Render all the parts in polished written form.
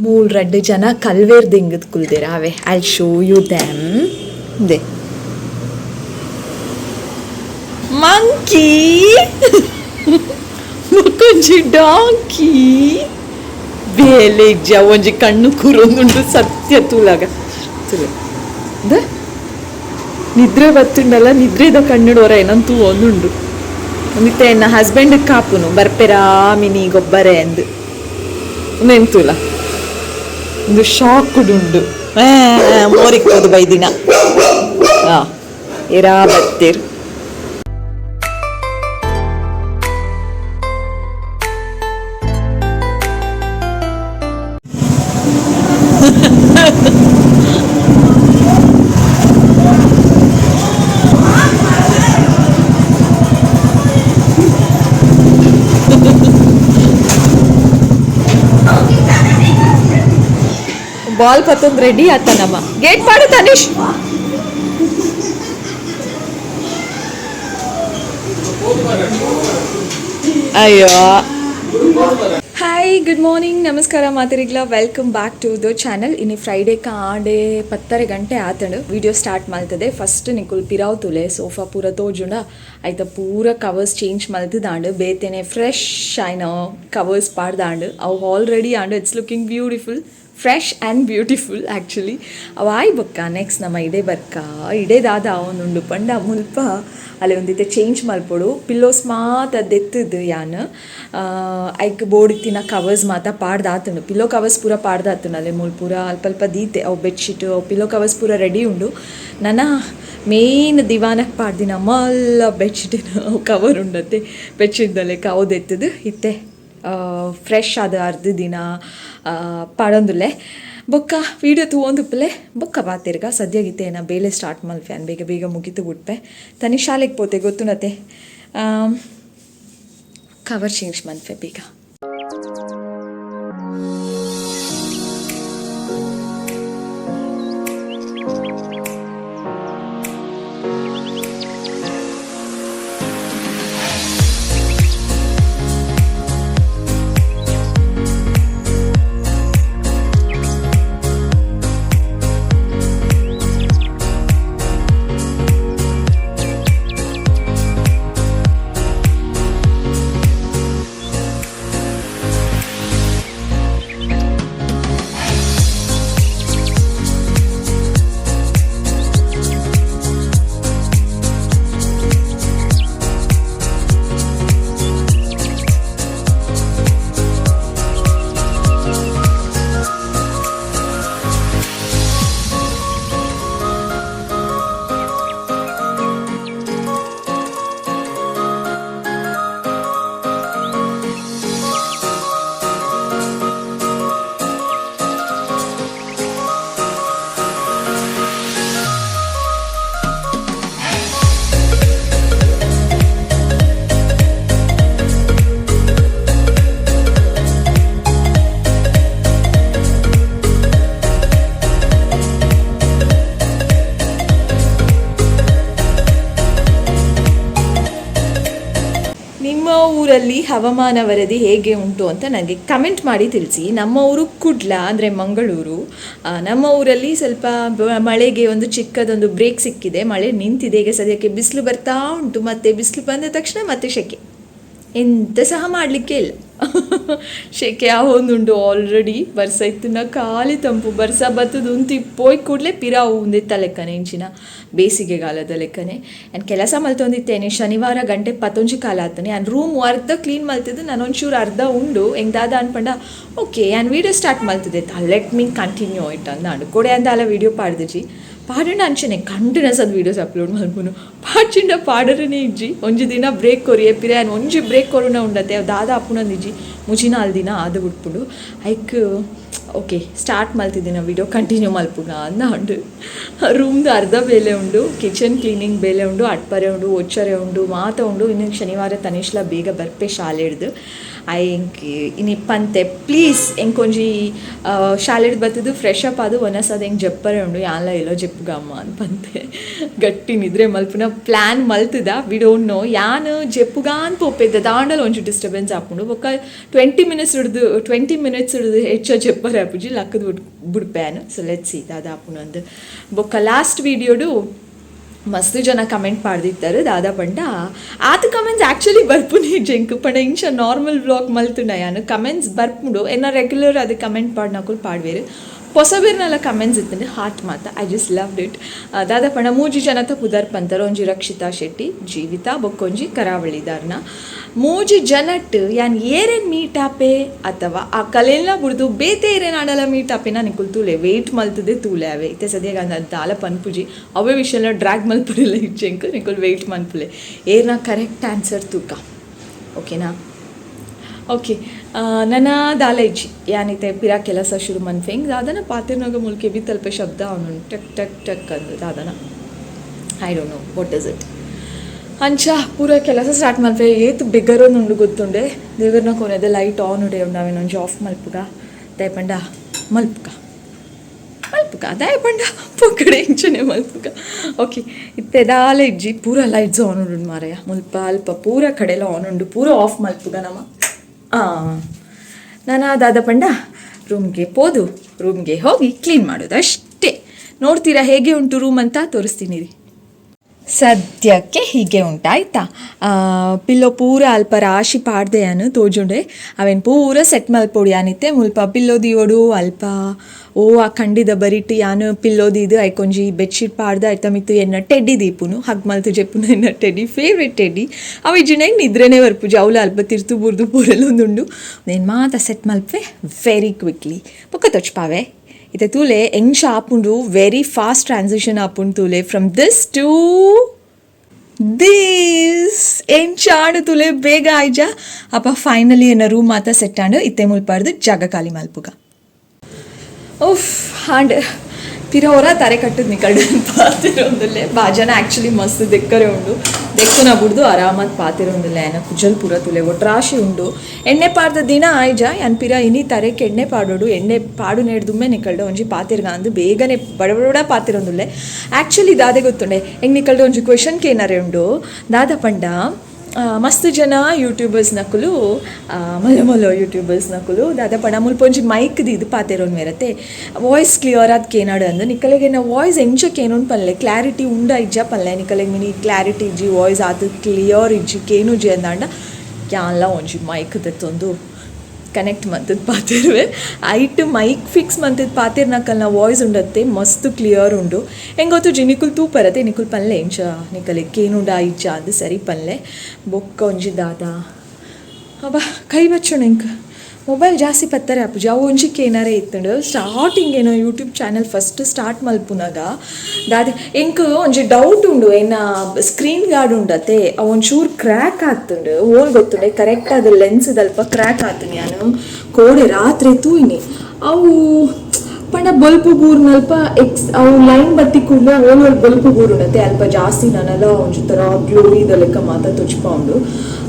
ಮೂಲ್ 2 ಜನ ಕಲ್ವೇರ್ ದಿಂಗದ್ ಕುಲ್ದೇರ ಅವೇ I show you them the monkey ಒಂಜಿ ಡಾಂಕಿ ಬೇಲೆಜ್ಜ ಒಂಜಿ ಕಣ್ಣು ಕುರೊಂದುಂಡು ಸತ್ಯ ತೂಲಾಗ ದ ನಿದ್ರೆ ಬತ್ತುಂಡಲ್ಲ ನಿದ್ರೆದ ಕಣ್ಣುಡು ಏನಂತೂ ಒಂದುಂಡು ಒಂದಿತ್ತೆ ನನ್ನ ಹಸ್ಬೆಂಡ್ ಕಾಪುನು ಬರ್ಪೆರಾ ಮಿನಿ ಗೊಬ್ಬರೆ ಅಂದು ನೆಂತುಲ ಒಂದು ಶಾಕ್ ಉಂಡು ಮೋರಿಕ್ಕೋದು ಬೈದಿನ ಎರಾ ಬತ್ತೇರು ಬಾಲ್ ಪತ್ತೊಂದು ರೆಡಿ ಆತನಮ್ಮ ಗೇಟ್ ಮಾಡು ತನಿಷ್ ಅಯ್ಯೋ ಹಾಯ್ ಗುಡ್ ಮಾರ್ನಿಂಗ್ ನಮಸ್ಕಾರ ಮಾತಿರಿಗ್ಲ welcome back to the channel ಇನ್ನು ಫ್ರೈಡೇ ಕಾಂಡೆ 10 ಗಂಟೆ ಆತಂಡು ವಿಡಿಯೋ ಸ್ಟಾರ್ಟ್ ಮಾಡ್ತದೆ ಫಸ್ಟ್ ನಿಕುಲ್ ಪಿರಾವ್ ತುಲೆ ಸೋಫಾ ಪೂರ ತೋಜುಂಡ ಆಯ್ತಾ ಪೂರ ಕವರ್ಸ್ ಚೇಂಜ್ ಮಲ್ತಿದಾಂಡು ಬೇತೇನೆ ಫ್ರೆಶ್ ಆಯ್ನ ಕವರ್ಸ್ ಪಾಡ್ದಾಂಡು ಅವು ಆಲ್ರೆಡಿ ಆಂಡು it's looking beautiful fresh and beautiful actually ಅವು ಆಯ್ ಬೊಕ್ಕ ನೆಕ್ಸ್ಟ್ ನಮ್ಮ ಇಡೇ ಬರ್ಕ ಇಡೇದಾದ ಅವನುಂಡು ಪಂಡ ಮುಲ್ಪ ಅಲ್ಲಿ ಒಂದಿತ್ತೆ ಚೇಂಜ್ ಮಲ್ಪೊಡು ಪಿಲ್ಲೋಸ್ ಮಾತ ದೆತ್ತದು ಯಾನು ಐಕ್ ಬೋಡಿತ್ತಿನ ಕವರ್ಸ್ ಮಾತ ಪಾಡ್ದಾತುಂಡು ಪಿಲ್ಲೋ ಕವರ್ಸ್ ಪೂರ ಪಾಡ್ದಾತುಂಡು ಅಲ್ಲೇ ಮುಲ್ ಪೂರ ಅಲ್ಪ ದೀತೆ ಅವು ಬೆಡ್ಶೀಟು ಅವು ಪಿಲ್ಲೋ ಕವರ್ಸ್ ಪೂರ ರೆಡಿ ಉಂಡು ನನ್ನ ಮೇನ್ ದಿವಾನಕ್ಕೆ ಪಾಡ್ದಿನ ಮಲ್ಲ ಬೆಡ್ಶೀಟಿನ ಕವರ್ ಉಂಡತ್ತೆ ಬೆಡ್ಶೀಟ್ದಲ್ಲೇ ಅವು ದೆತ್ತದು ಇತ್ತೆ ಫ್ರೆಶ್ ಆದ ಅರ್ಧ ದಿನ ಪಾಡೊಂದುಲ್ಲೆ ಬೊಕ್ಕ ವೀಡಿಯೋ ತೂವೊಂದುಪ್ಪಲೆ ಬೊಕ್ಕ ಬಾತಿರ್ಗ ಸದ್ಯಗಿತ್ತೆ ನಾ ಬೇಲೆ ಸ್ಟಾರ್ಟ್ ಮಲ್ಪೆ ಬೇಗ ಬೇಗ ಮುಗಿತು ಬಿಟ್ಪೆ ತನಿ ಶಾಲೆಗೆ ಪೋತೆ ಗೊತ್ತುನತೆ ಕವರ್ ಚೇಂಜ್ ಮಲ್ಪೆ ಬೇಗ ಊರಲ್ಲಿ ಹವಾಮಾನ ವರದಿ ಹೇಗೆ ಉಂಟು ಅಂತ ನನಗೆ ಕಮೆಂಟ್ ಮಾಡಿ ತಿಳಿಸಿ. ನಮ್ಮ ಊರು ಕುಡ್ಲ ಅಂದರೆ ಮಂಗಳೂರು. ನಮ್ಮ ಊರಲ್ಲಿ ಸ್ವಲ್ಪ ಮಳೆಗೆ ಒಂದು ಚಿಕ್ಕದೊಂದು ಬ್ರೇಕ್ ಸಿಕ್ಕಿದೆ, ಮಳೆ ನಿಂತಿದೆ. ಈಗ ಸದ್ಯಕ್ಕೆ ಬಿಸಿಲು ಬರ್ತಾ ಉಂಟು, ಮತ್ತೆ ಬಿಸಿಲು ಬಂದ ತಕ್ಷಣ ಮತ್ತೆ ಸೆಕೆ, ಎಂತ ಸಹ ಮಾಡಲಿಕ್ಕೆ ಇಲ್ಲ. ಶೆಕೆ ಆವೊಂದುಂಡು ಆಲ್ರೆಡಿ. ಬರ್ಸ ಇತ್ತು ಖಾಲಿ ತಂಪು, ಬರ್ಸ ಬತ್ತದು ಉಂತು ಪೋಯ್ ಕೂಡಲೇ ಪಿರಾವು ಉಂದಿತ್ತ ಲೆಕ್ಕನೆ, ಇಂಚಿನ ಬೇಸಿಗೆಗಾಲದ ಲೆಕ್ಕನೆ. ನಾನು ಕೆಲಸ ಮಲ್ತೊಂದಿತ್ತೇನೆ ಶನಿವಾರ ಗಂಟೆ 11 ಕಾಲ ಆತನೆ. ನಾನು ರೂಮ್ ಅರ್ಧ ಕ್ಲೀನ್ ಮಲ್ತಿದ್ದು, ನಾನು ಒಂಚೂರು ಅರ್ಧ ಉಂಡು ಹೆಂಗ್ದಾದ ಅನ್ಪಂಡ ಓಕೆ ನಾನು ವೀಡಿಯೋ ಸ್ಟಾರ್ಟ್ ಮಲ್ತಿದ್ದೆ. ಲೆಟ್ ಮೀ ಕಂಟಿನ್ಯೂ ಇಟ್ಟು ಅಂದಾಂಡು ಕೊಡೆ ಅಂದ ಅಲ್ಲ ವೀಡಿಯೋ ಪಾಡ್ದಿಜಿ ಪಾಡೋಣ ಅಂಚನೆ ಕಂಟಿನ್ಯೂಸ್ ಅದು ವೀಡಿಯೋಸ್ ಅಪ್ಲೋಡ್ ಮಲ್ಪುನು ಪಾಡ್ಚಿಂಡ ಪಾಡರನೇ ಇಜ್ಜಿ. ಒಂಜಿ ದಿನ ಬ್ರೇಕ್ ಕೊರಿಯೆ ಪಿರೆ ಒಂಜಿ ಬ್ರೇಕ್ ಕೊರೋಣ ಉಂಡತ್ತೆ ದಾದ ಅಪ್ಪುನಂದಿಜ್ಜಿ ಮುಜಿನ ದಿನ ಆದ ಬಿಟ್ಬಿಡು ಐಕ್ ಓಕೆ ಸ್ಟಾರ್ಟ್ ಮಲ್ತಿದ್ದೀನಿ ವೀಡಿಯೋ ಕಂಟಿನ್ಯೂ ಮಲ್ಪುನ ಅಂದ ಉಂಡು. ರೂಮ್ದು ಅರ್ಧ ಬೇಲೆ ಉಂಡು, ಕಿಚನ್ ಕ್ಲೀನಿಂಗ್ ಬೇಲೆ ಉಂಡು, ಅಟ್ಪರೆ ಉಂಡು, ಒಚ್ಚರೆ ಉಂಡು, ಮಾತ ಉಂಡು. ಇನ್ನು ಶನಿವಾರ ತನಿಷ್ಲ ಬೇಗ ಬರ್ಪೆ ಶಾಲೆ ಹಿಡ್ದು ಇಂಕಿ ಇನ್ನು ಪಂತೆ ಪ್ಲೀಸ್ ಎಂಕೊಂಜಿ ಶಾಲೆಡ್ ಬತ್ತದು ಫ್ರೆಶ್ ಅಪ್ ಅದು ಒನಸದು ಹೆಂಗೆ ಜಪ್ಪರೆ ಉಂಡು ಯಾನ್ಲ ಎಲ್ಲೋ ಜಪ್ಪುಗಮ್ಮ ಅನ್ಪಂತೆ ಗಟ್ಟಿ ನಿದ್ರೆ ಮಲ್ಪುನ ಪ್ಲ್ಯಾನ್ ಮಲ್ತದ ವಿ ಡೋಂಟ್ ನೋ ಯಾನು ಜಪ್ಪುಗಾನ್ ಪೋಪೆದ್ದ ದಾಂಡಲ್ ಒಂಚು ಡಿಸ್ಟರ್ಬೆನ್ಸ್ ಆಪುಂಡು ಬೊಕ್ಕ 20 ಮಿನಿಟ್ಸ್ ಹಿಡಿದು ಹೆಚ್ಚು ಜಪ್ಪರೆ ಆಪುಜಿ ಲಕ್ಕದ ಬುಡ್ಪ್ಯಾನು ಸೊ ಲೆಟ್ಸ್ ಸಿ ದಾದ ಆಪುನ ಅಂದು ಬೊಕ್ಕ ಲಾಸ್ಟ್ ವೀಡಿಯೋಡು ಮಸ್ತ್ ಜನ ಕಮೆಂಟ್ ಪಾಡ್ದಿತ್ತಾರೆ ದಾದಾ ಪಂಡ ಆತ ಕಮೆಂಟ್ಸ್ ಆ್ಯಕ್ಚುಲಿ ಬರ್ಪುನಿ ಜಂಕ್ ಪಂಡ ಇಂಚ ನಾರ್ಮಲ್ ವ್ಲಾಗ್ ಮಲ್ತುಂಡ ಯಾನು ಕಮೆಂಟ್ಸ್ ಬರ್ಪುಂಡು ಎನ್ನ ರೆಗ್ಯುಲರ್ ಅದು ಕಮೆಂಟ್ ಪಾಡ್ನಕುಲು ಪಾಡ್ವೇರು ಹೊಸಬೇರ್ನೆಲ್ಲ ಕಮೆಂಟ್ಸ್ ಇತ್ತಂದ್ರೆ ಹಾರ್ಟ್ ಮಾತ ಐ ಜಸ್ಟ್ ಲವ್ಡ್ ಇಟ್ ದಾದಾ ಪಂಡ ಮೂಜಿ ಜನತ ಪುದರ್ ಪಂತರ ಒಂಜಿ ರಕ್ಷಿತಾ ಶೆಟ್ಟಿ ಜೀವಿತಾ ಬೊಕ್ಕೊಂಜಿ ಕರಾವಳಿದಾರ್ನ ಮೂಜಿ ಜನಟ್ ಯಾನ್ ಏರೇನು ಮೀಟ್ ಆಪೆ ಅಥವಾ ಆ ಕಲೆಲ್ಲ ಬುಡ್ದು ಬೇತೆ ಏರೇನು ಆಡಲ್ಲ ಮೀಟ್ ಆಪೆನ ನಿಕುಲ್ ತೂಲೆ ವೆಯ್ಟ್ ಮಲ್ತದೆ ತೂಲೆ ಅವೆ ಇತ್ತೆ ಸದ್ಯಾಗ ಅಂದ ದಾಲ ಪನ್ಪುಜಿ ಅವೇ ವಿಷಯನ ಡ್ರ್ಯಾಗ್ ಮಲ್ಪರಿಲ್ಲ ಇಚ್ಚೆಂಕ್ ನಿಕುಲ್ ವೆಯ್ಟ್ ಮಲ್ಪಲೆ ಏರ್ನ ಕರೆಕ್ಟ್ ಆನ್ಸರ್ ತೂಕ ಓಕೆನಾ ಓಕೆ ನನ್ನ ದಾಲೈಜಿ ಯಾನಿತೆ ಪಿರಾ ಕೆಲಸ ಶುರು ಮನ್ಫೆಂಗ್ ದಾದನ ಪಾತಿರ್ನಾಗ ಮುಲ್ಕೆ ಬಿ ತಲ್ಪೆ ಶಬ್ದ ಅವನು ಟಕ್ ಟಕ್ ಟಕ್ ಅಂದು ದಾದನ I don't know what is it ಅಂಚ ಪೂರ ಕೆಲಸ ಸ್ಟಾರ್ಟ್ ಮಲ್ಪೆ ಏತು ಬೆಗರೊಂದು ಉಂಡು ಗೊತ್ತುಂಡೆ ದೇವರನ್ನ ಕೊನೆದೆ ಲೈಟ್ ಆನ್ ಉಡೆ ನಾವೇನೊಂಜಿ ಆಫ್ ಮಲ್ಪುಗ ದಯಪಂಡ ಮಲ್ಪುಗ ದಯಪಂಡ ಪೊಕ್ಕಡೆ ಇಂಚನೆ ಮಲ್ಪುಗ ಓಕೆ ಇತ್ತೆ ದಾಲ ಇಜ್ಜಿ ಪೂರ ಲೈಟ್ಸ್ ಆನ್ ಉಂಡು ಮಾರಯ್ಯ ಮುಲ್ಪ ಅಲ್ಪ ಪೂರ ಕಡೆಲ್ಲ ಆನ್ ಉಂಡು ಪೂರ ಆಫ್ ಮಲ್ಪುಗ ನಮ್ಮ ನಾನು ಅದಾದ ಪಂಡ ರೂಮ್ಗೆ ಹೋಗಿ ಕ್ಲೀನ್ ಮಾಡೋದು ಅಷ್ಟೇ. ನೋಡ್ತೀರಾ ಹೇಗೆ ಉಂಟು ರೂಮ್ ಅಂತ ತೋರಿಸ್ತೀನಿ ರೀ. ಸದ್ಯಕ್ಕೆ ಹೀಗೆ ಉಂಟಾಯ್ತಾ. ಪಿಲ್ಲೋ ಪೂರ ಅಲ್ಪ ರಾಶಿ ಪಾಡ್ದೆಯಾನು ತೋಜುಂಡೆ ಅವೇನು ಪೂರ ಸೆಟ್ ಮಲ್ಪೊಡಿ ಆನಿತ್ತೆ ಮುಲ್ಪ ಪಿಲ್ಲೋ ದಿಯೋಡು ಅಲ್ಪ ಆ ಖಂಡಿದ ಬರಿಟ್ಟು ಯಾನು ಪಿಲ್ಲೋದಿ ಇದು ಐಕೊಂಜಿ ಬೆಡ್ಶೀಟ್ ಪಾಡ್ದ ಆಯ್ತಾ ಮಿತ್ತು ಎನ್ನ ಟೆಡ್ಡಿ ದೀಪುನು ಹಗ್ ಮಲ್ತು ಜೆಪ್ಪುನು ಎನ್ನ ಟೆಡ್ಡಿ ಫೇವ್ರೆಟ್ ಟೆಡ್ಡಿ ಅವು ಜಿನಾಗಿ ನಿದ್ರೆನೇ ಬರ್ಪುಜಿ ಅವಳು ಅಲ್ಪ ತಿರ್ತು ಬುರ್ದು ಪೂರೆಲ್ಲೊಂದುಂಡು నేను ಮಾತ ಸೆಟ್ ಮಲ್ಪೆ ವೆರಿ ಕ್ವಿಕ್ಲಿ ಪೊಕ್ಕ ತೊಚ್ಪಾವೆ ಇತ್ತೆ ತೂಲೆ ಎಂಗ್ ಆಪುಂಡು ವೆರಿ ಫಾಸ್ಟ್ ಟ್ರಾನ್ಸಿಷನ್ ಆಪುಂಡು ತೂಲೆ ಫ್ರಮ್ ದಿಸ್ ಟು ದಿಸ್ ಎಂಚಾಂಡು ತುಲೆ ಬೇಗ ಆಯ್ಜ ಅಪ್ಪ ಫೈನಲಿ ಎನ್ನ ರೂಮ್ ಮಾತ ಸೆಟ್ ಆಂಡು ಇತ್ತೆ ಮುಲ್ಪಾಡ್ದು ಜಾಗ ಖಾಲಿ ಮಲ್ಪುಗ ಉಫ್ ಹಾಂಡ್ ಪಿರೋರ ತರೆ ಕಟ್ಟದು ನಿಕಲ್ಡು ಪಾತಿರೊಂದುಲ್ಲೆ ಬಾಜನ ಆ್ಯಕ್ಚುಲಿ ಮಸ್ತ್ ದೆಕ್ಕರೆ ಉಂಡು ದೆಕ್ಕನ ಬುಡ್ದು ಆರಾಮಾಗಿ ಪಾತಿರೊಂದುಲ್ಲೆ ಏನ ಕುಜಲ್ ಪೂರ ತುಲೆ ಒಟ್ರಾಶಿ ಉಂಡು ಎಣ್ಣೆ ಪಾಡ್ದ ದಿನ ಆಯ್ಜ ಎನ್ ಪಿರ ಇನಿ ತರೆಕ್ಕೆ ಎಣ್ಣೆ ಪಾಡೋಡು ಎಣ್ಣೆ ಪಾಡು ನೆಡ್ದುಮ್ಮೆ ನಿಕಲ್ಡು ಒಂಜಿ ಪಾತಿರ್ಗ ಅಂದು ಬೇಗನೆ ಬಡಬಡ ಪಾತಿರೊಂದುಲ್ಲೆ ಆ್ಯಕ್ಚುಲಿ ದಾದೆ ಗೊತ್ತುಂಡೆ ಹೆಂಗೆ ನಿಕಲ್ಡು ಒಂಜಿ ಕ್ವೆಶನ್ಗೆ ಏನಾರೆ ಉಂಡು ದಾದ ಪಂಡ ಮಸ್ತ್ ಜನ ಯೂಟ್ಯೂಬರ್ಸ್ ನಕುಲು ಮಲ್ಲ ಯೂಟ್ಯೂಬರ್ಸ್ ನಕುಲು ದಾದ ಪಂಡ ಮುಲ್ಪೊಂಜಿ ಮೈಕ್ದು ಇದು ಪಾತೆರೋನ್ ಮೇರತ್ತೆ ವಾಯ್ಸ್ ಕ್ಲಿಯರ್ ಆದ ಕೇನಾಡು ಅಂದು ನಿಕಲೆಗೆ ನಾ ವಾಯ್ಸ್ ಎಂಚಕ್ಕೆ ಏನೊಂದು ಪಲ್ಲೆ ಕ್ಲಾರಿಟಿ ಉಂಡ ಇಜ್ಜ ಪಲ್ಲೆ ನಿಕಲೆಗೆ ಮಿನಿ ಕ್ಲಾರಿಟಿ ಇಜ್ಜಿ ವಾಯ್ಸ್ ಆದ ಕ್ಲಿಯರ್ ಇಜ್ಜಿ ಕೇನು ಜಿ ಅಂದಾಂಡ ಕ್ಯಾನ್ಲ ಒಂಜಿ ಮೈಕ್ ದತ್ತೊಂದು ಕನೆಕ್ಟ್ ಮಂತದ ಪಾತಿರುವೆ ಐಟ್ ಮೈಕ್ ಫಿಕ್ಸ್ ಮಂತದ ಪಾತಿರ್ ನಕಲ್ನ ವಾಯ್ಸ್ ಉಂಡತ್ತೆ ಮಸ್ತ್ ಕ್ಲಿಯರ್ ಉಂಡು ಹೆಂಗೆ ಗೊತ್ತು ಜಿ ನಿಕುಲ್ ತೂಪರತ್ತೆ ನಿಕುಲ್ ಪಲ್ಲೆ ಇಂಚ ನಿಕಲೆ ಕೇನುಂಡ ಇಜ್ಜ ಅಂದು ಸರಿ ಪಲ್ಲೆ ಬೊಕ್ಕ ಒಂಜಿ ದಾದ ಅಬ್ಬ ಕೈ ಬಚ್ಚೋಣ ಇಂಕ ಮೊಬೈಲ್ ಜಾಸ್ತಿ ಪತ್ತಾರೆ ಅಪ್ಪುಜಿ ಅವು ಒಂಜಿಕ್ಕೆ ಏನಾರೇ ಇತ್ತಂಡು ಸ್ಟಾರ್ಟಿಂಗ್ ಏನೋ ಯೂಟ್ಯೂಬ್ ಚಾನಲ್ ಫಸ್ಟ್ ಸ್ಟಾರ್ಟ್ ಮಲ್ಪುನಾಗ ದಾದ ಎಂಕ್ ಒಂಜಿ ಡೌಟ್ ಉಂಡು ಏನ ಸ್ಕ್ರೀನ್ ಗಾರ್ಡ್ ಉಂಡತ್ತೆ ಅವು ಒಂಚೂರು ಕ್ರ್ಯಾಕ್ ಆಗ್ತುಂಡು ಓಲ್ ಗೊತ್ತುಂಡೆ ಕರೆಕ್ಟ್ ಅದು ಲೆನ್ಸ್ ಅಲ್ಪ ಕ್ರ್ಯಾಕ್ ಆಗ್ತೀನಿ ನಾನು ಕೋಡೆ ರಾತ್ರಿ ತೂಯಿನಿ ಅವು ಪಂಡ ಬಲ್ಪು ಬೂರ್ನಲ್ಪ ಅವು ಲೈನ್ ಬತ್ತಿ ಕೂಡಲೇ ಓಲ್ ಬಲ್ಪು ಬೂರ್ ಉಂಡತ್ತೆ ಅಲ್ಪ ಜಾಸ್ತಿ ನಾನೆಲ್ಲ ಒಂಜಿ ಥರ ಗ್ಲೋರಿದ ಲೆಕ್ಕ ಮಾತ ತುಚ್ಕೊಂಡು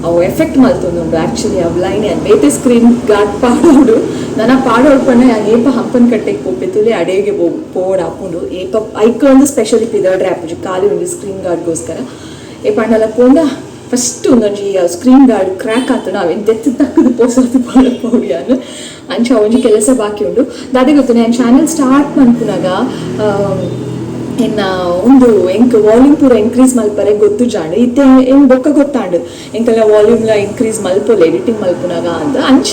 ಅವು ಎಫೆಕ್ಟ್ ಮಲ್ತೊಂದುಂಡು ಆ್ಯಕ್ಚುಲಿ ಅವು ಲೈನ್ ಬೇತೆ ಸ್ಕ್ರೀನ್ ಗಾರ್ಡ್ ಪಾಡೋಡು ನನ್ನ ಪಾಡೋಡು ಪಂಡ ಏಪ ಹಂಪನ ಕಟ್ಟೆಗೆ ಪೋಪೆತ್ತುಲೆ ಅಡೆಗೆ ಪೋಡ್ ಹಾಕೊಂಡು ಏಪ ಐಕ ಒಂದು ಸ್ಪೆಷಲಿ ಪಿದಾಡ್ರೆ ಆಪುಜಿ ಖಾಲಿ ಒಂದು ಸ್ಕ್ರೀನ್ ಗಾರ್ಡ್ಗೋಸ್ಕರ ಏ ಪಂಡಲ ಪೋಂಡ ಫಸ್ಟ್ ಒಂದೊಂಜಿ ಸ್ಕ್ರೀನ್ ಗಾರ್ಡ್ ಕ್ರ್ಯಾಕ್ ಆತು ನಾವೇನು ದೆತ್ತು ತಕ್ಕದು ಪೋಸತ್ತು ಪಾಡಪೌಡಿ ಅನ್ನು ಅಂಚ ಒಂಜಿ ಕೆಲಸ ಬಾಕಿ ಉಂಡು ದಾದೆ ಗೊತ್ತು ನಾನು ಚಾನಲ್ ಸ್ಟಾರ್ಟ್ ಮನ್ಪುನಾಗ ಇನ್ನು ಒಂದು ಎಂಕ್ ವಾಲ್ಯೂಮ್ ಪೂರ ಇನ್ಕ್ರೀಸ್ ಮಲ್ಪರೆ ಗೊತ್ತು ಜಾಂಡು ಇತ್ತೆ ಹೆಂಗೆ ಬೊಕ್ಕ ಗೊತ್ತಾಂಡು ಎಂಕಲ್ಲ ವಾಲ್ಯೂಮ್ಲ ಇನ್ಕ್ರೀಸ್ ಮಲ್ಪೋಲ್ಲ ಎಡಿಟಿಂಗ್ ಮಲ್ಪುನಾಗ ಅಂದ ಅಂಚ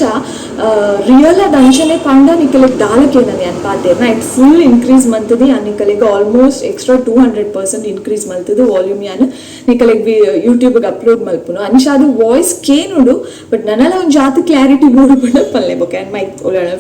ರಿಯಲ್ ಅದು ಅಂಚನೆ ಪಾಂಡ ನಿಕಲೆಗೆ ದಾಲಕ್ಕೆ ನಾನು ಅನ್ ಪಾತೇರ್ನ ಇಟ್ ಫುಲ್ ಇನ್ಕ್ರೀಸ್ ಮಂತದಿ ನಿಕಲೆಗೆ ಆಲ್ಮೋಸ್ಟ್ ಎಕ್ಸ್ಟ್ರಾ 200% ಇನ್ಕ್ರೀಸ್ ಮಲ್ತದು ವಾಲ್ಯೂಮ್ ಯಾನು ನಿಕಲೆಗೆ ಯೂಟ್ಯೂಬ್ಗೆ ಅಪ್ಲೋಡ್ ಮಲ್ಪುನು ಅಂಚ ಅದು ವಾಯ್ಸ್ ಕೇನುಡು ಬಟ್ ನನ್ನೆಲ್ಲ ಒಂದು ಜಾತಿ ಕ್ಲಾರಿಟಿ ಬೋರ್ಡು ಪಂಡ ಪಲ್ಲೆ ಬೊಕ್ಕ ಮೈಕ್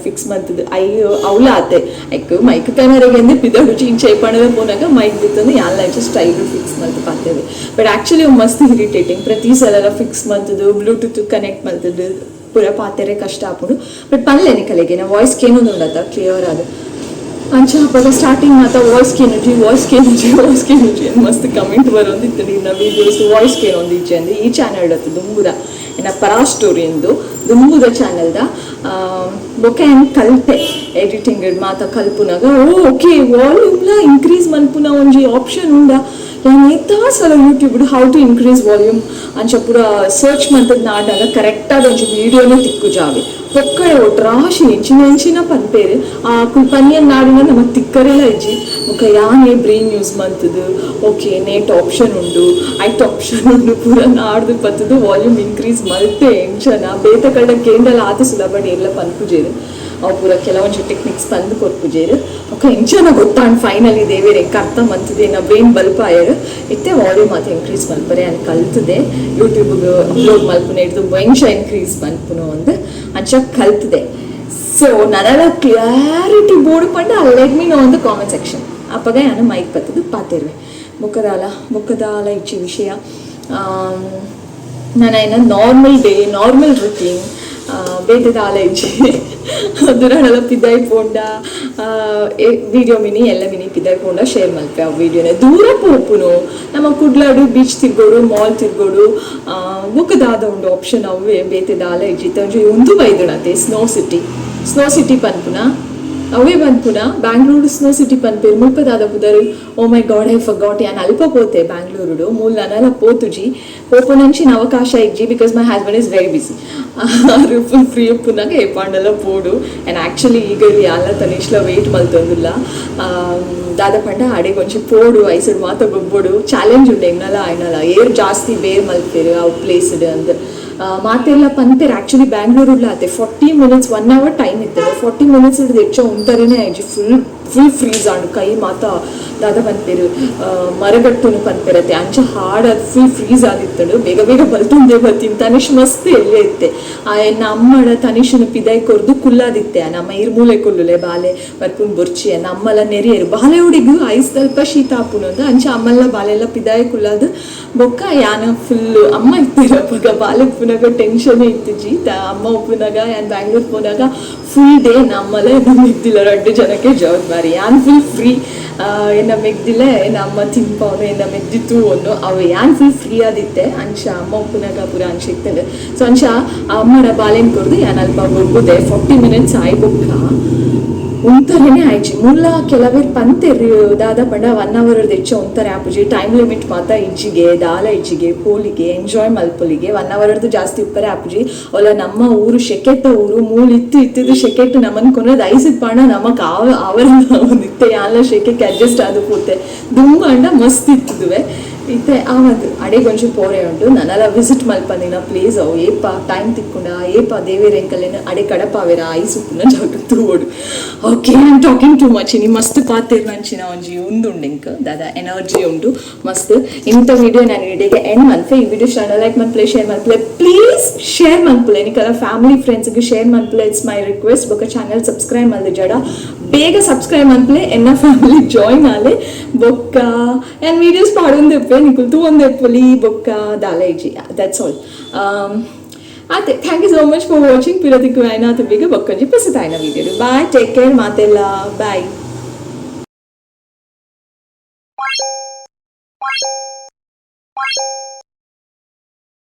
ಫಿಕ್ಸ್ ಮಲ್ತದು ಅಯ್ಯೋ ಅವಳ ಆತೆ ಐಕ್ ಮೈಕ್ ಕನರೆಗೆ ಅಂದ್ರೆ ಪಿದಡು ಇಂಚೆ ಪಣದ ಪೋನ ಮೈಕ್ ಬಿತ್ತಂದು ಎಲ್ಲ ಸ್ಟೈಲ್ ಫಿಕ್ಸ್ ಮಲ್ತು ಪಾತೇವೆ ಬಟ್ ಆ್ಯಕ್ಚುಲಿ ಮಸ್ತ್ ಇರಿಟೇಟಿಂಗ್ ಪ್ರತಿ ಸಲ ಫಿಕ್ಸ್ ಮಲ್ತದು ಬ್ಲೂಟೂತ್ ಕನೆಕ್ಟ್ ಮಲ್ತದು ಪೂರ ಪಾತೆರೆ ಕಷ್ಟ ಆಪುಡು ಬಟ್ ಪಲ್ಲೆ ನಿಕಲೆಗೆ ನಾ ವಾಯ್ಸ್ ಕೇನೊಂದು ಉಂಡತ್ತ ಕ್ಲಿಯರ್ ಅದು ಅಂಚ ಹಬ್ಬದ ಸ್ಟಾರ್ಟಿಂಗ್ ಮಾತ್ರ ವಾಯ್ಸ್ ಕೇನುಜಿ ಮಸ್ತ್ ಕಮೆಂಟ್ ಬರೋದಿತ್ತು ನಿನ್ನ ವೀಡಿಯೋಸ್ ವಾಯ್ಸ್ ಕೇನೊಂದು ಈಚೆ ಅಂದ್ರೆ ಈ ಚಾನಲ್ ಹತ್ತು ದುಂಬುದ ಇನ್ನ ಪರಾ ಸ್ಟೋರಿ ಎಂದು ದುಂಬುದ ಚಾನಲ್ದ ಬೊಕ್ಕ ಏನು ಕಲಿತೆ ಎಡಿಟಿಂಗ್ ಮಾತ ಕಲ್ಪುನಾಗ ಓಕೆ ವಾಲ್ಯೂಮ್ಲ ಇನ್ಕ್ರೀಸ್ ಮಲ್ಪುನ ಒಂಜಿ ಆಪ್ಷನ್ ಉಂಡ ನಾನು ಏತಾ ಸಲ YouTube how to increase volume ಅಂಚ ಪೂರ ಸರ್ಚ್ ಮಾಡ್ತದ ನಾಡಾಗ ಕರೆಕ್ಟಾದ ಒಂಜಿ ವೀಡಿಯೋನೇ ತಿಕ್ಕು ಜಾವೆ ಪೊಕ್ಕಡೆ ಒಟ್ರಾಶಿ ಎಂಚಿನ ಪನ್ಪೇರು ಆ ಪನ್ಯನ್ ನಾಡಿನ ನಮಗೆ ತಿಕ್ಕರೆಲ್ಲ ಇಜ್ಜಿ ಮುಖ ಯಾನೇ ಬ್ರೈನ್ ಯೂಸ್ ಮಾಡ್ತದು ಓಕೆ ನೆಟ್ ಆಪ್ಷನ್ ಉಂಡು ಐಟ್ ಆಪ್ಷನ್ ಉಂಡು ಪೂರ ನಾಡ್ದು ಪತ್ತದು ವಾಲ್ಯೂಮ್ ಇನ್ಕ್ರೀಸ್ ಮಲ್ಪೆ ಎಂಚನ ಬೇತ ಕಡೆ ಕೇಂಡಲ ಆತ ಸುಲಭ ಎಲ್ಲ ಪನ್ಪುಜೇರು ಅವು ಪೂರ ಕೆಲವೊಂದು ಟೆಕ್ನಿಕ್ಸ್ ಬಂದು ಕೊಟ್ಪುಜೇರು ಓಕೆ ಎಂಚನ ಗೊತ್ತಾಂಡ್ ಫೈನಲಿ ದೇವೇರೆ ಕರ್ತ ಮಂತದೆ ನಾ ಬ್ರೈನ್ ಬಲ್ಪ ಆಯರು ಇತ್ತೆ ವಾಲ್ಯೂಮ್ ಮಾತು ಇನ್ಕ್ರೀಸ್ ಮಲ್ಪರೆ ಅಂತ ಕಲ್ತದೆ ಯೂಟ್ಯೂಬ್ಗೆ ಅಪ್ಲೋಡ್ ಮಲ್ಪುನ ಹಿಡಿದು ವಂಶ ಇನ್ಕ್ರೀಸ್ ಮಲ್ಪುನು ಒಂದು ಅಂಚ ಕಲ್ತದೆ ಸೊ ನನಗೆ ಕ್ಲಾರಿಟಿ ಬೋರ್ಡ್ ಪಂಡ ಲೆಟ್ ಮೀ ನೋ ಒಂದು ಕಾಮೆಂಟ್ ಸೆಕ್ಷನ್ ಅಪ್ಪಗ ನಾನು ಮೈಕ್ ಬರ್ತದು ಪಾತಿರುವೆ ಮುಖದಾಲ ಇಚ್ಚಿ ವಿಷಯ ನನ್ನ ನಾರ್ಮಲ್ ರುಟೀನ್ ಬೇಟದ ಆಲ ಇಜ್ಜಿ ದುರಾಣಲ ಪಿದಾಯಿ ಪೋಂಡ ವಿಡಿಯೋ ಮಿನಿ ಎಲ್ಲ ಮಿನಿ ಪಿದಾಯಿ ಪೋಂಡ ಶೇರ್ ಮಲ್ಪೆ ಆ ವಿಡಿಯೋನ ದೂರ ಪೋಪುನು ನಮ್ಮ ಕುಡ್ಲಾಡು ಬೀಚ್ ತಿರ್ಗೋಡು ಮಾಲ್ ತಿರ್ಗೋಡು ಮುಖದಾದ ಒಂದು ಆಪ್ಷನ್ ಅವೇ ಬೇತೆದ ಆಲ ಇಜ್ಜಿ ತಂಜೆ ಒಂದು ಬೈದುಣತೆ ಸ್ನೋ ಸಿಟಿ ಪನ್ಪುನ ಅವೇ ಬಂದ್ಪುನ ಬ್ಯಾಂಗ್ಳೂರು ಸ್ನೋ ಸಿಟಿ ಪನ್ಪೇರು ಮುಲ್ಪದಾದ ಪುದರು oh my god I forgot ಯಾನ್ ಅಲ್ಪ ಪೋತೆ ಬ್ಯಾಂಗ್ಳೂರು ಮೂಲ ನನಲ ಪೋತುಜಿ ಪೋಪುನಂಚಿನ ಅವಕಾಶ ಇಜ್ಜಿ because my husband is very busy full free ಉಪ್ಪುನಾಗ ಏಪಾಂಡೆಲ್ಲ ಪೋಡು ಆ್ಯಂಡ್ ಆ್ಯಕ್ಚುಲಿ ಈಗ ಇಲ್ಲಿ ಅಲ್ಲ ತನಿಷ್ಲ ವೆಯ್ಟ್ ಮಲ್ತೊಂದಿಲ್ಲ ದಾದ ಪಂಡ ಅಡಿಗೆ ಒಂಚಿ ಪೋಡು ಐಸಡ್ ಮಾತ ಗೊಬ್ಬೋಡು ಚಾಲೆಂಜ್ ಉಂಡೆ ಎನ್ನಲ್ಲ ಏರ್ ಜಾಸ್ತಿ ಬೇರ್ ಮಲ್ಪೇರು ಅವು ಪ್ಲೇಸ್ಡ್ ಅಂತ ಮಾತೆಲ್ಲ ಪಂಪೇರು ಆ್ಯಕ್ಚುಲಿ ಬ್ಯಾಂಗ್ಳೂರುಲ್ಲ ಆತೆ 40 minutes 1 hour ಟೈಮ್ ಇರ್ತದೆ 40 minutes ಹಿಡಿದು ಹೆಚ್ಚು ಉಂಟರೇನೆ ಆಯ್ತು ಫುಲ್ ಫ್ರೀಸ್ ಆಂಡು ಕೈ ಮಾತ ದಾದ ಪನ್ಪೇರು ಮರಗಟ್ಟುನು ಪನ್ಪೇರತ್ತೆ ಅಂಚ ಹಾಡ್ ಅದು ಫುಲ್ ಫ್ರೀಸ್ ಆಗಿತ್ತಡು ಬೇಗ ಬಲ್ತುಂದೆ ಬರ್ತೀನಿ ತನಿಷ್ ಮಸ್ತ್ ಎಲ್ಲೇ ಇತ್ತೆ ನಮ್ಮಡ ತನಿಷನು ಪಿದಾಯಿ ಕೊರ್ದು ಕುಲ್ಲಾದಿತ್ತೆ ನಮ್ಮ ಇರ್ಮೂಲೆ ಕೊಲ್ಲುಲೆ ಬಾಲೆ ಬರ್ಪುನ್ ಬುರ್ಚಿ ನಮ್ಮಲ್ಲ ನೆರಿಯರು ಬಾಲೆ ಹುಡಿಗು ಐಸ್ ಸ್ವಲ್ಪ ಶೀತ ಹಾಪುನು ಅಂತ ಅಂಚ ಅಮ್ಮಲ್ಲ ಬಾಲೆಲ್ಲ ಪಿದಾಯಿ ಕುಲ್ಲಾದು ಬೊಕ್ಕ ಯಾನ ಫುಲ್ ಅಮ್ಮ ಇತ್ತಿರಪ್ಪಾಗ ಬಾಲೆ ಪುನಾಗ ಟೆನ್ಷನ್ ಇತ್ತಿಜಿ ಅಮ್ಮ ಉಪ್ಪುನಾಗ ಯಾನ್ ಬ್ಯಾಂಗ್ಳೂರ್ ಪೋನಾಗ ಫುಲ್ ಡೇ ನಮ್ಮಲ್ಲ ನಮ್ಮಿದ್ದಿಲ್ಲ 2 ಜನಕ್ಕೆ ಜವಾಬ್ದಾರಿ ಯಾನ್ ಫುಲ್ ಫ್ರೀ ಮೆಗ್ದಿಲ್ಲ ಅಮ್ಮ ತಿಂಪವನು ಮೆಗ್ದಿತ್ತು ಅನ್ನು ಅವು ಯಾನ್ ಫುಲ್ ಫ್ರೀ ಆದಿತ್ತೆ ಅಂಚ ಅಮ್ಮ ಉಪ್ಪುನಾಗ ಪೂರ ಅಂಚ ಇರ್ತದೆ ಸೊ ಅಂಚ ಅಮ್ಮಡ ಬಾಲೆನ್ ಕೊರ್ದು ಯಾನ್ ಅಲ್ಪ ಬೊಗ್ಗುದೆ 40 minutes ಆಯ್ಬೊಕ್ಕ ಒಂಥರನೇ ಆಯ್ಚಿ ಮುಲ್ಲ ಕೆಲವೇರು ಪಂತೆರಿ ದಾದ ಪಂಡ 1 hour ಹೆಚ್ಚು ಒಂಥರ ಆಪುಜಿ ಟೈಮ್ ಲಿಮಿಟ್ ಮಾತ ಇಜ್ಜಿಗೆ ದಾಲ ಇಜ್ಜಿಗೆ ಪೋಲಿಗೆ ಎಂಜಾಯ್ ಮಲ್ಪೊಲಿಗೆ 1 hour ಜಾಸ್ತಿ ಉಪ್ಪರೆ ಆಪುಜಿ ಒಲ್ಲ ನಮ್ಮ ಊರು ಶೆಕೆಟ್ಟ ಊರು ಮೂಲ್ ಇತ್ತಿದ್ದು ಶೆಕೆಟ್ ನಮ್ಮನ್ ಕೊನೋದು ಐಸಿದ್ ಪಾಂಡ ನಮಕ್ ಅವರ ನಿತ್ತೆ ಯಾಲ ಶೆಕೆಕ್ಕೆ ಅಡ್ಜಸ್ಟ್ ಆದ ಪೂತೆ ದುಂಬಂಡ ಮಸ್ತ್ ಇತ್ತಿದುವೆ ಇತ್ತೆ ಆವದು ಅಡೆಗೆ ಒಂಚೂರು ಪೋರೆ ಉಂಟು ನನ್ನೆಲ್ಲ ವಿಸಿಟ್ ಮಲ್ಪಂದಿನ ಪ್ಲೇಸ್ ಅವು ಏಪ ಟೈಮ್ ತಿಕ್ಕೊಂಡ ಏಪ ದೇವೇರ ಎಂಕಲ್ಲೇನು ಅಡೆ ಕಡಪಾವೇರ ಐಸ್ ಉಪ್ಪುನ ಜಾಗತ್ತು ಓಡು okay I am talking too much ಇನಿ ಮಸ್ತ್ ಪಾತೇರು ನಂಚಿನ ಒಂಜಿ ಉಂದುಂಡು ಇಂಕ ದಾದ ಎನರ್ಜಿ ಉಂಟು ಮಸ್ತ್ ಇಂಥ ವಿಡಿಯೋ ನಾನು ಇಡೆಗೆ ಎಂಡ್ ಮಲ್ಪೆ ಈ ವಿಡಿಯೋ ಚಾನಲ್ ಲೈಕ್ ಮಲ್ಪಲೆ ಶೇರ್ ಮಲ್ಪಲೆ ಪ್ಲೀಸ್ ಶೇರ್ ಮಲ್ಪಲೆ ನಿಕಲ್ಲ ಫ್ಯಾಮಿಲಿ ಫ್ರೆಂಡ್ಸ್ಗೆ ಶೇರ್ ಮಲ್ಪಲೆ ಇಟ್ಸ್ ಮೈ ರಿಕ್ವೆಸ್ಟ್ ಬೊಕ್ಕ ಚಾನಲ್ ಸಬ್ಸ್ಕ್ರೈಬ್ ಮಲ್ದೆ ಜಡ ಬೇಗ ಸಬ್ಸ್ಕ್ರೈಬ್ ಮಲ್ಪಲೆ ಎನ್ನ ಫ್ಯಾಮಿಲಿ ಜಾಯಿನ್ ಆಲೆ ಬೊಕ್ಕ ಆ್ಯಂಡ್ ವೀಡಿಯೋಸ್ ಪಾಡೊಂದು ಎಪ್ಪೆ ನಿಕುಲ್ ತೂ ಒಂದು ಎಪ್ಪಲಿ ಬೊಕ್ಕ ದಾಲೆ ಇಜಿ ದಟ್ಸ್ ಆಲ್ ಆತೆ thank you so much for watching ಪಿರತಿಕ್ಕು ಆಯ್ನಾತ ಬೇಗ ಬೊಕ್ಕಂಜಿ ಪಸತಾಯ್ನ ವೀಡಿಯೋ ಬಾಯ್ ಟೇಕ್ ಕೇರ್ ಮಾತೆಲ್ಲ ಬಾಯ್